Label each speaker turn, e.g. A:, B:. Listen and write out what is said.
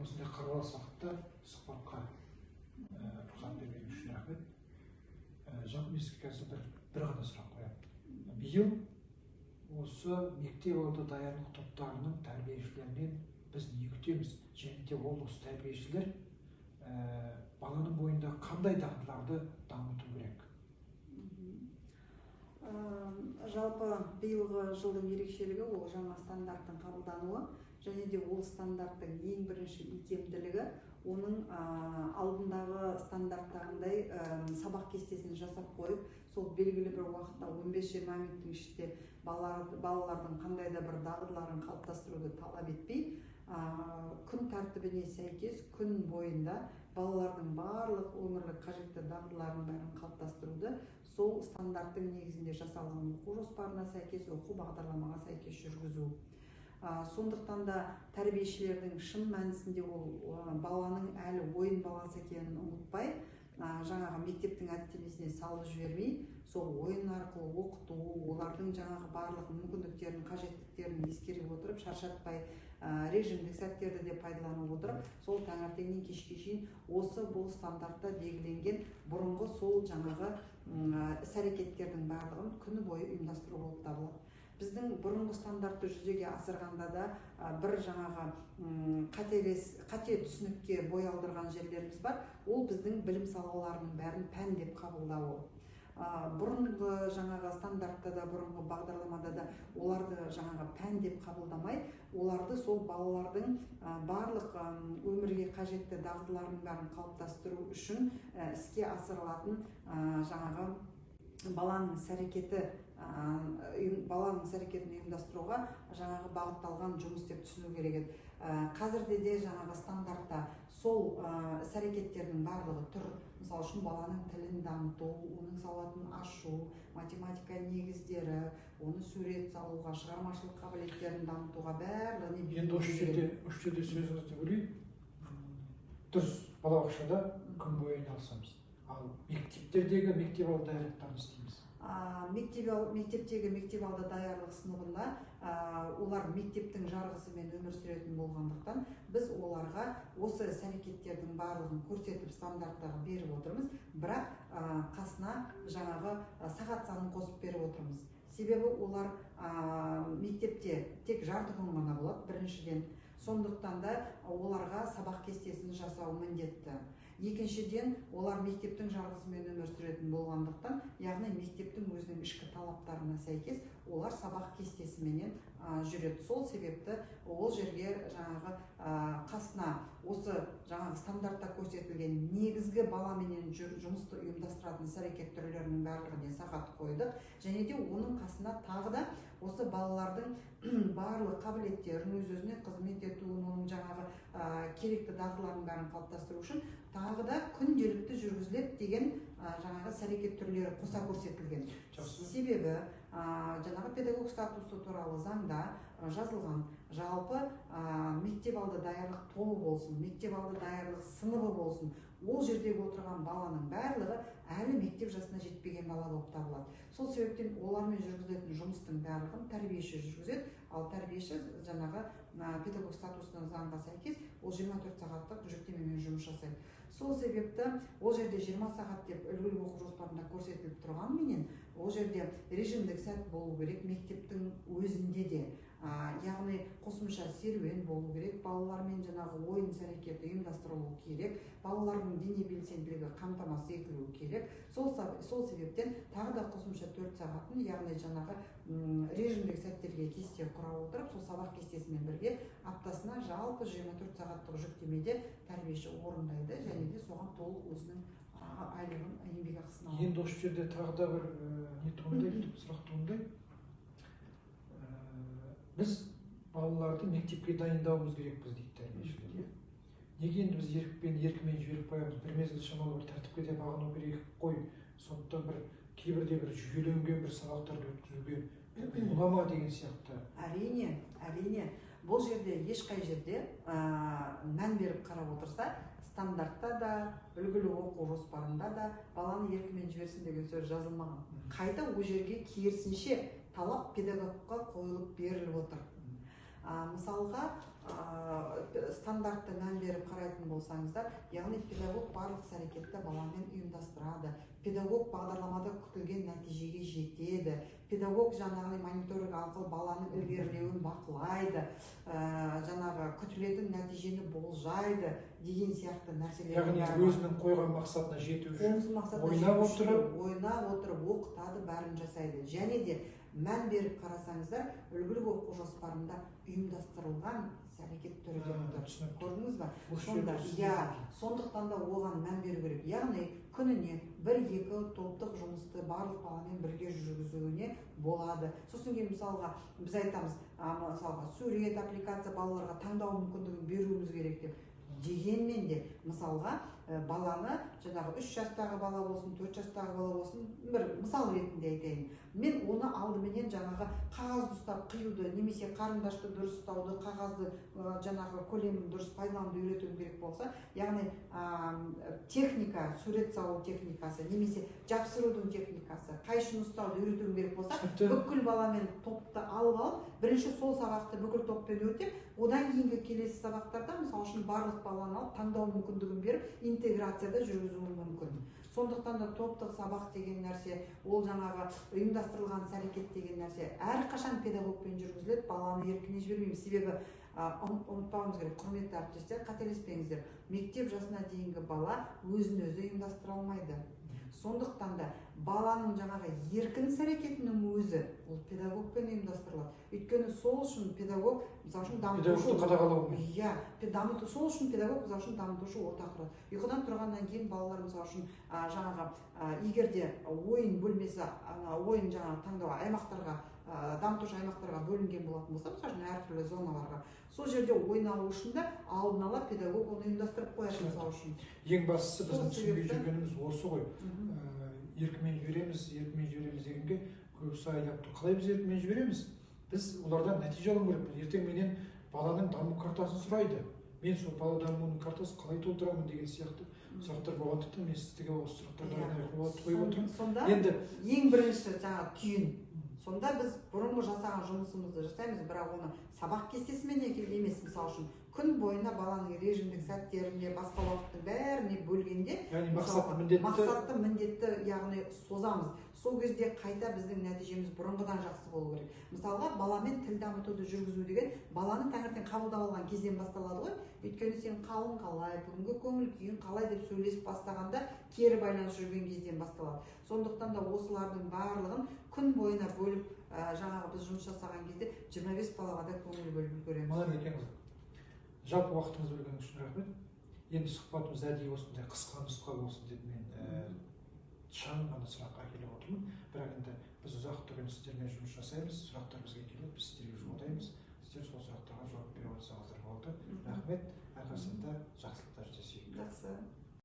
A: осындай қарап алсақ та сұхбатқа рұқсат берген үшін рахмет. Жалпы мен сізге қазір бір ғана сұрақ қоямын. Биыл осы мектеп алды даярлық топтарының тәрбиешілерінен біз не күтеміз, және де ол осы тәрбиешілер баланың бойында қандай дағдыларды дамыту керек?
B: Жалпы биылғы жылдың ерекшелігі ол жаңа стандарттың қабылдануы, және де ол стандарттың ең бірінші икемділігі оның алдындағы стандарттағындай сабақ кестесін жасап қойып, сол белгілі бір уақытта 15-20 минуттың ішінде балалардың қандай да бір дағдыларын қалыптастыруды талап етпей, күн тәртібіне сәйкес күн бойында балалардың барлық өмірлік қажетті дағдыларын бәрін қалыптастыруды сол стандарттың негізінде жасалған оқу жоспарына сәйкес, оқу бағдарламаға сәйкес жүргізу. Сондықтан да тәрбиешілердің шын мәнісінде ол баланың әлі ойын баласы екенін ұмытпай, жаңағы мектептің әдістемесіне салып жібермей, сол ойын арқылы оқыту, олардың жаңағы барлық мүмкіндіктерін, қажеттіліктерін ескере отырып, шаршатпай, режимдік сәттерді де пайдаланып отырып, сол таңертеңнен кешке шейін осы бұл стандартта белгіленген бұрынғы сол жаңағы іс-әрекеттердің барлығын күні бойы ұйымдастыру болып табылады. Біздің бұрынғы стандартты жүзеге асырғанда да бір жаңағы қате түсінікке бой алдырған жерлеріміз бар. Ол біздің білім салаларының бәрін пән деп қабылдауы. Бұрынғы жаңағы стандартта да, бұрынғы бағдарламада да оларды жаңағы пән деп қабылдамай, оларды сол балалардың барлық өмірге қажетті дағдыларының бәрін қалыптастыру үшін іске асырылатын жаңағы баланың іс-әрекетін ұйымдастыруға жаңағы бағытталған жұмыс деп түсіну керек еді. Қазірде де жаңағы стандартта сол іс-әрекеттердің барлығы тұр. Мысалы үшін баланың тілін дамыту, оның сауатын ашу, математика негіздері, оны сурет салуға, шығармашылық қабілеттерін дамытуға барлығы.
A: Енді осы жерде сөзіңізді бөлейін. Дұрыс, балабақшада күн бойы айналысамыз. Ал мектептердегі мектеп алды даярлықтарын істейміз.
B: Мектептегі мектеп алды даярлық сыныбында олар мектептің жарғысымен өмір сүретін болғандықтан, біз оларға осы іс-әрекеттердің барлығын көрсетіп стандарттағы беріп отырмыз, бірақ қасына жаңағы сағат санын қосып беріп отырмыз. Себебі олар мектепте тек жарты күн ғана болады, біріншіден. Сондықтан да оларға сабақ кестесін жасау міндетті. Екіншіден, олар мектептің жарғысымен өмір сүретін болғандықтан, яғни мектептің өзінің ішкі талаптарына сәйкес, олар сабақ кестесіменен жүреді. Сол себепті ол жерге жаңағы қасына осы жаңағы стандартта көрсетілген негізгі баламенен жұмысты ұйымдастыратын іс-әрекет түрлерінің барлығына сағат қойдық, және де оның қасына тағы да осы балалардың барлық қабілеттерін, өз-өзіне қызмет етуін, оның жаңағы керекті дағдыларын бәрін қалыптастыру үшін тағы да күнделікті жүргізіледі деген жаңағы іс-әрекет түрлері қоса көрсетілген. Себебі жаңағы педагог статусы туралы заңда жазылған жалпы мектеп алды даярлық тобы болсын, мектеп алды даярлық сыныбы болсын, ол жердегі отырған баланың барлығы әлі мектеп жасына жетпеген бала болып табылады. Сол себептен олармен жүргізілетін жұмыстың барлығын тәрбиеші жүргізеді, ал тәрбиеші жаңағы педагог статусының заңға сәйкес ол 24 сағаттық жүктемемен жұмыс жасайды. Сол себепті ол жерде 20 сағат деп үлгілік оқу жоспарында көрсетіліп тұрғанменен, ол жерде режимдік сәт болу керек мектептің өзінде де. Яғни қосымша серуен болу керек, балалармен жаңағы ойын іс-әрекеті ұйымдастырылуы керек, балалардың дене белсенділігі қамтамасыз етілуі керек. Сол себептен тағы да қосымша 4 сағатын, яғни жаңағы режимдік сәттерге кесте құра отырып, сол сабақ кестесімен бірге аптасына жалпы 24 сағаттық жүктемеде тәрбиеші орындайды, және де соған толық өзінің айлығын, еңбек ақысын алады.
A: Енді осы жерде тағы да бір сұрақ туындайды. Біз балаларды мектепке дайындауымыз керекпіз дейді тәрбиешілер. Неге енді біз еркімен жіберіп қоямыз, бір мезгіл шамалы бір тәртіпке де бағыну керек қой. Сондықтан кейбірде бір жүйеленген бір сабақтарды өткізуге бола ма деген сияқты.
B: Әрине. Бұл жерде ешқай жерде мән беріп қарап отырса, стандартта да, үлгілі оқу жоспарында да баланы еркімен жіберсін деген сөз жазылмаған. Қайта ол жерге керісінше талап педагогқа қойылып беріліп отыр. мысалға стандартты мән беріп қарайтын болсаңыздар, яғни педагог барлық іс-әрекетті баламен ұйымдастырады, педагог бағдарламада күтілген нәтижеге жетеді, педагог жаңағы мониторинг арқылы баланың ілгерілеуін бақылайды, жаңағы күтілетін нәтижені болжайды деген сияқты нәрселер.
A: Яғни өзінің қойған мақсатына жету үшін ойнап отырып оқытады, бәрін жасайды. Және де мән беріп қарасаңыздар, үлгілік оқу жоспарында ұйымдастырылған іс-әрекет түрі деп отыр. Көрдіңіз ба? Сондықтан да оған мән беру керек. Яғни күніне 1-2 топтық жұмысты барлық баламен бірге жүргізуіне болады. Сосын кейін мысалға біз айтамыз, мысалға сурет, аппликация балаларға таңдау мүмкіндігін беруіміз керек деп. Дегенмен де мысалға баланы жаңағы 3 жастағы бала болсын, 4 жастағы бала болсын, бір мысал ретінде айтайын. Мен оны алдыменен жаңағы қағазды ұстап қиюды, немесе қарындашты дұрыс ұстауды, қағазды жаңағы көлемін дұрыс пайдалануды үйретуім керек болса, яғни техника, сурет салу техникасы, немесе жапсырудың техникасы, қайшыны ұстауды үйретуім керек болса, бүкіл баламен топты алып, бірінші сол сабақты бүкіл топпен өтеп, одан кейінгі келесі сабақтарда мысалы үшін барлық баланы алып таңдау мүмкіндігін беріп, интеграцияда жүргізуі мүмкін. Сондықтан да топтық сабақ деген нәрсе, ол жаңағы ұйымдастырылған іс-әрекет деген нәрсе әрқашан педагогпен жүргізіледі, баланы еркіне жібермейміз. Себебі ұмытпауымыз керек, құрметті әріптестер, қателеспеңіздер. Мектеп жасына дейінгі бала өзін өзі ұйымдастыра алмайды. Сондықтан да баланың жаңағы еркін іс-әрекетінің өзі ол педагогпен ұйымдастырылады. Өйткені сол үшін педагог, мысалы үшін дамытушы қадағалау. Сол үшін педагог, мысалы үшін дамытушы орта құрады. Ұйқыдан тұрғаннан кейін балалар мысалы үшін жаңағы егер де ойын бөлмесі, ойын жаңағы таңдау аймақтарға, дамытушы аймақтарға бөлінген болатын болса, мысалы үшін әртүрлі зоналарға, сол жерде ойнау үшін де алдын ала педагог оны ұйымдастырып қояды мысалы үшін. Ең бастысы біздің түсінбей жүргеніміз осы ғой. Еркімен жібереміз дегенге көбісі айтады, қалай біз еркімен жібереміз? Біз олардан нәтиже алу керекпіз. Ертең менен баланың даму картасын сұрайды. Мен сол бала дамуының картасын қалай толтырамын деген сияқты сұрақтар болғандықтан мен сізге осы сұрақтарды қойып отырмын.
B: Сонда ең бірінші жаңағы түйін. Сонда біз бұрынғы жасаған жұмысымызды жасаймыз, бірақ оны сабақ кестесімен емес, мысалы үшін күн бойына баланың режимдік сәттерінде, басқа уақыттың бәріне бөлгенде, мақсатты міндетті яғни созамыз. Сол кезде қайта біздің нәтижеміз бұрынғыдан жақсы болу керек. Мысалға, баламен тіл дамытуды жүргізу деген баланы таңертең қабылдап алған кезден басталады ғой. Өйткені сен қалың қалай, бүгінгі көңіл күйің қалай деп сөйлесіп бастағанда кері байланыс жүрген кезден басталады. Сондықтан да осылардың барлығын күн бойына бөліп, жаңағы біз жұмыс жасаған кезде 25 балаға да көңіл бөліп үлгереміз.
A: Маған екен жалпы уақытыңызды бөлгеніңіз үшін рахмет. Енді сұхбатымыз әдейі осындай қысқа нұсқа болсын деп мен шағын ғана сұраққа келіп отырмын. Бірақ енді біз ұзақ түрін сіздермен жұмыс жасаймыз, сұрақтар бізге келеді, біз сіздерге жолдаймыз. Сіздер сол сұрақтарға жауап бере алсаңыздар болды. Рахмет.